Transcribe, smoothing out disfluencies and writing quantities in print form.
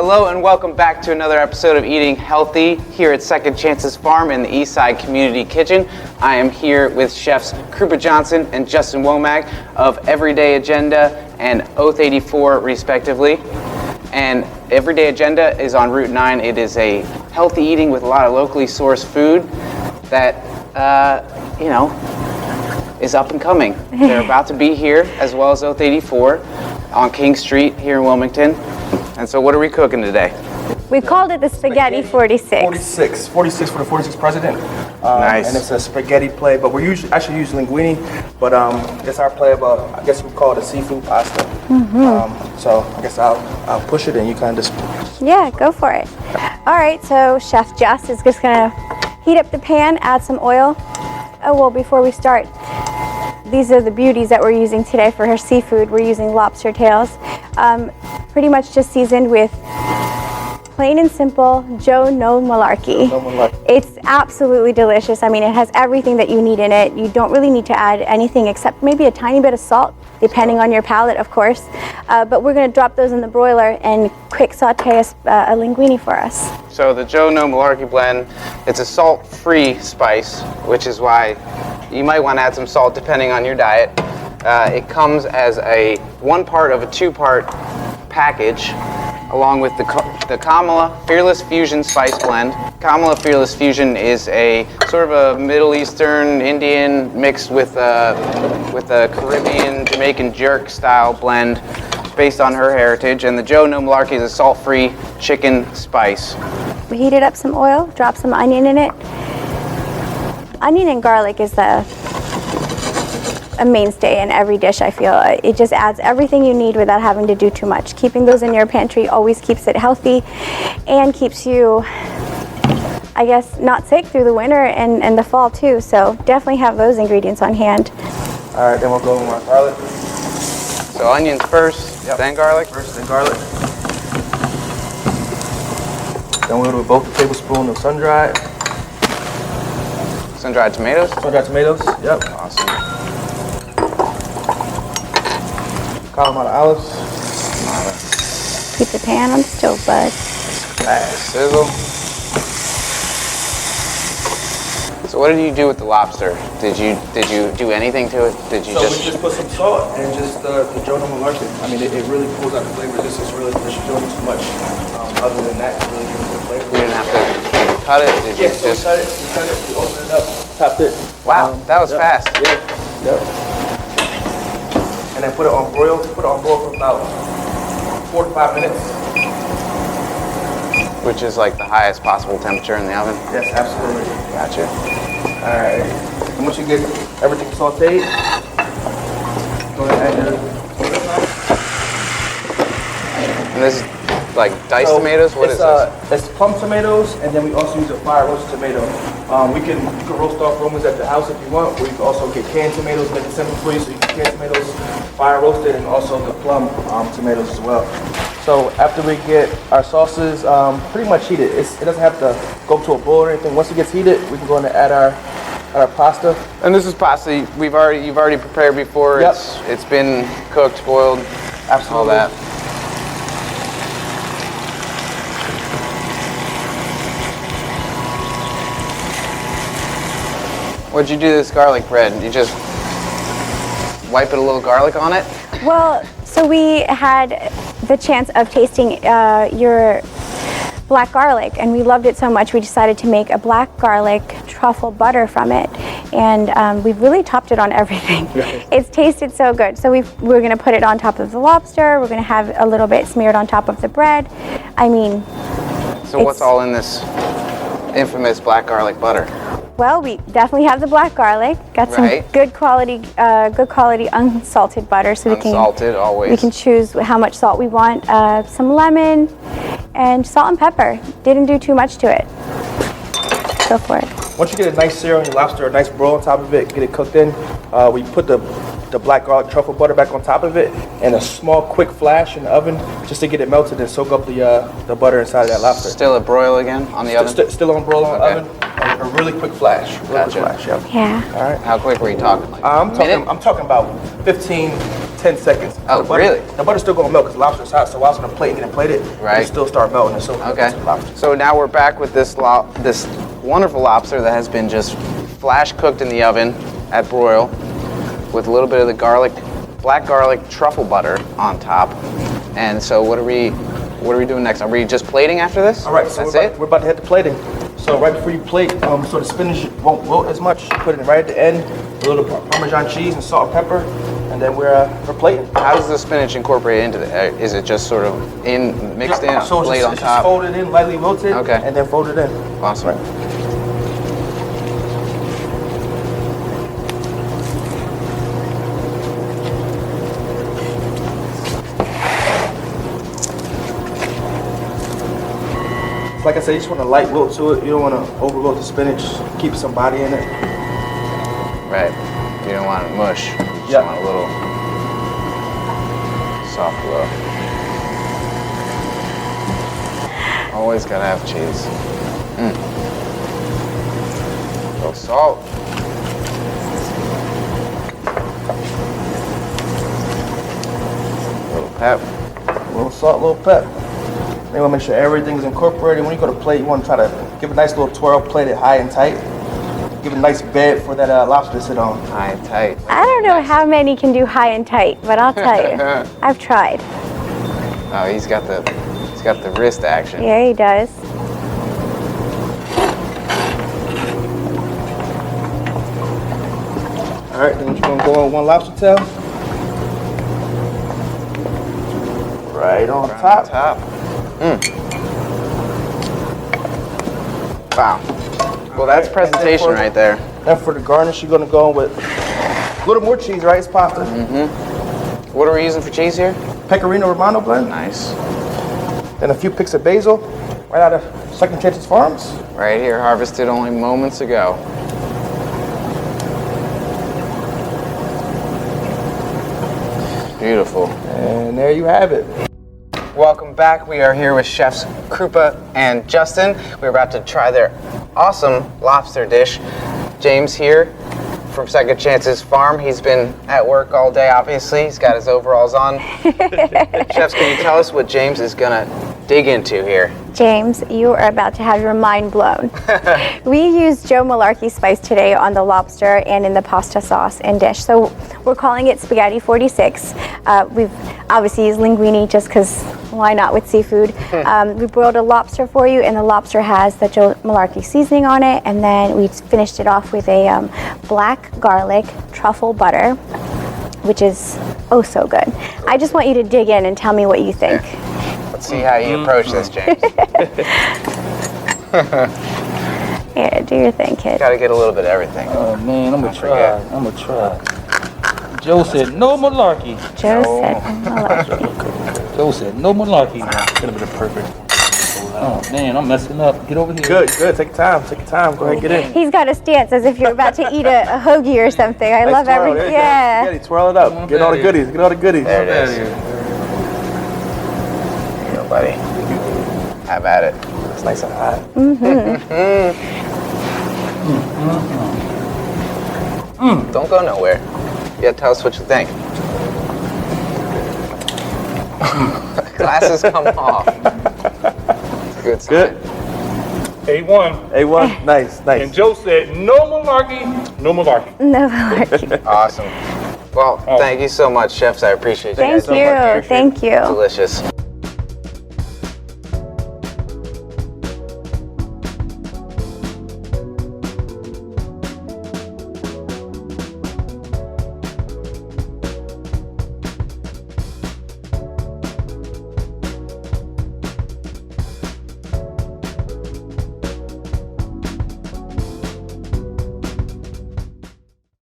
Hello and welcome back to another episode of Eating Healthy here at Second Chances Farm in the Eastside Community Kitchen. I am here with chefs Krupa Johnson and Justin Womack of Everyday Agenda and Oath 84 respectively. And Everyday Agenda is on Route 9. It is a healthy eating with a lot of locally sourced food that, is up and coming. They're about to be here, as well as Oath 84 on King Street here in Wilmington. And so what are we cooking today? We called it the Spaghetti 46. 46 for the 46th president. Nice. And it's a spaghetti play, but we actually use linguine, but it's our play of I guess we call it a seafood pasta. So I guess I'll push it and you kind of just... Yeah, go for it. All right, so Chef Just is just gonna heat up the pan, add some oil. Oh, well, before we start, these are the beauties that we're using today for her seafood. We're using lobster tails. Pretty much just seasoned with plain and simple Joe No Malarkey. No malarkey. It's absolutely delicious. I mean, it has everything that you need in it. You don't really need to add anything except maybe a tiny bit of salt, depending on your palate, of course. But we're gonna drop those in the broiler and quick saute a linguine for us. So the Joe No Malarkey blend, it's a salt-free spice, which is why you might want to add some salt depending on your diet. It comes as one part of a two-part package, along with the Kamala Fearless Fusion Spice Blend. Kamala Fearless Fusion is a sort of a Middle Eastern Indian mixed with a Caribbean Jamaican jerk style blend based on her heritage. And the Joe No Malarkey is a salt-free chicken spice. We heated up some oil, drop some onion in it. Onion and garlic is a mainstay in every dish, I feel. It just adds everything you need without having to do too much. Keeping those in your pantry always keeps it healthy and keeps you, I guess, not sick through the winter and the fall too. So definitely have those ingredients on hand. All right, then we'll go with our garlic. So onions first, then garlic? First, then garlic. Then we'll do both a tablespoon of sun-dried. Sun-dried tomatoes? Sun-dried tomatoes, yep. Awesome. Colorado olives. Keep the pan on the stove, bud. Sizzle. So what did you do with the lobster? Did you do anything to it? We just put some salt and just the Joe No Malarkey. I mean, it really pulls out the flavor. This is really just doing too much. Other than that, it really gives it the flavor. You didn't have to cut it? Did you so just... we cut it, we open it up, topped it. Wow, that was fast. Yeah, yep. And then put it on broil for about 4 to 5 minutes. Which is like the highest possible temperature in the oven? Yes, absolutely. Gotcha. All right. And once you get everything sauteed, go ahead and add your tomato sauce. And this is like diced tomatoes? What is this? It's plum tomatoes, and then we also use a fire roasted tomato. You can roast off Romans at the house if you want, or you can also get canned tomatoes, make it simple for you. So you can canned tomatoes, fire roasted, and also the plum tomatoes as well. So after we get our sauces pretty much heated, it doesn't have to go to a boil or anything. Once it gets heated, we can go in and add our pasta. And this is pasta you've already prepared before. Yep. It's been cooked, boiled, Absolutely. all that. What'd you do to this garlic bread? You just wipe it a little garlic on it? Well, so we had the chance of tasting your black garlic, and we loved it so much we decided to make a black garlic truffle butter from it, and we've really topped it on everything. It's tasted so good. So we're going to put it on top of the lobster. We're going to have a little bit smeared on top of the bread. I mean, So what's all in this infamous black garlic butter? well, we definitely have the black garlic. Got some Right. good quality unsalted butter, so Unsalted, always. we can choose how much salt we want. Some lemon and salt and pepper. Didn't do too much to it. Go for it. Once you get a nice sear on your lobster, a nice broil on top of it, get it cooked in, we put the black garlic truffle butter back on top of it, and a small quick flash in the oven just to get it melted and soak up the butter inside of that lobster. Still a broil again on the oven? Still on broil on the Okay. oven. A really quick flash. Real Gotcha. quick flash, yeah. Yeah. All right. How quick were you talking? Like I'm a minute? talking about 15 10 seconds. Oh, The butter, really? The butter's still gonna melt because lobster's hot, so while it's on the plate and getting plated, Right. it'll still start melting and so Okay. lobster. So now we're back with this wonderful lobster that has been just flash cooked in the oven at broil with a little bit of the black garlic truffle butter on top. And so what are we doing next? Are we just plating after this? All right, so That's we're about to head to plating. So right before you plate, so the spinach won't wilt as much, put it right at the end, a little Parmesan cheese and salt and pepper, and then we're plating. How does the spinach incorporate into the? Is it just sort of mixed in, So laid on it's top? just folded in, lightly wilted, Okay. and then folded in. Awesome. Like I said, you just want a light wilt to it. You don't want to overload the spinach. Keep some body in it. Right. You don't want it mush. You just Yeah. want a little soft glow. Always gotta have cheese. A little salt. A little pep. A little salt, a little pep. Then we'll make sure everything's incorporated. When you go to plate, you want to try to give a nice little twirl, plate it high and tight. Give it a nice bed for that lobster to sit on. High and tight. I don't know how many can do high and tight, but I'll tell you, I've tried. Oh, he's got the wrist action. Yeah, he does. All right, then we're gonna go on one lobster tail. Right on top. Top. Wow. Well, that's presentation right there. Then for the garnish, you're gonna go with a little more cheese, right? It's pasta. What are we using for cheese here? Pecorino Romano blend. Nice. Then a few picks of basil, right out of Second Chances Farms. Right here, harvested only moments ago. Beautiful. And there you have it. Welcome back. We are here with chefs Krupa and Justin. We're about to try their awesome lobster dish. James here from Second Chances Farm. He's been at work all day, obviously. He's got his overalls on. Chefs, can you tell us what James is gonna dig into here? James, you are about to have your mind blown. We used Joe Malarkey spice today on the lobster and in the pasta sauce and dish. So we're calling it spaghetti 46. We've obviously used linguine just because why not with seafood. We broiled a lobster for you, and the lobster has the Joe Malarkey seasoning on it, and then we finished it off with a black garlic truffle butter, which is oh so good. I just want you to dig in and tell me what you think. Let's see how you approach this, James. Here, do your thing, kid. Gotta get a little bit of everything. Oh man, I'm gonna forget. try. I'm gonna try. Joe said no malarkey. Joe said Malarkey. Joe said no malarkey. Gonna be the perfect. Oh man, I'm messing up. Get over here. Good, good. Take your time. Take your time. Go ahead, get in. He's got a stance as if you're about to eat a hoagie or something. I love twirl. every There you go. yeah. Yeah, twirl it up. Get all the goodies. Get all the goodies. There it is. Here. There you go, buddy. Have at it. It's nice and hot. Don't go nowhere. You gotta tell us what you think. Glasses come off. It's a good sign. Good. A1. A1. Nice, nice. And Joe said no malarkey. No malarkey. No Malarkey. Awesome. Well, thank you so much, chefs. I appreciate you Thank guys. you. Thank you. Delicious.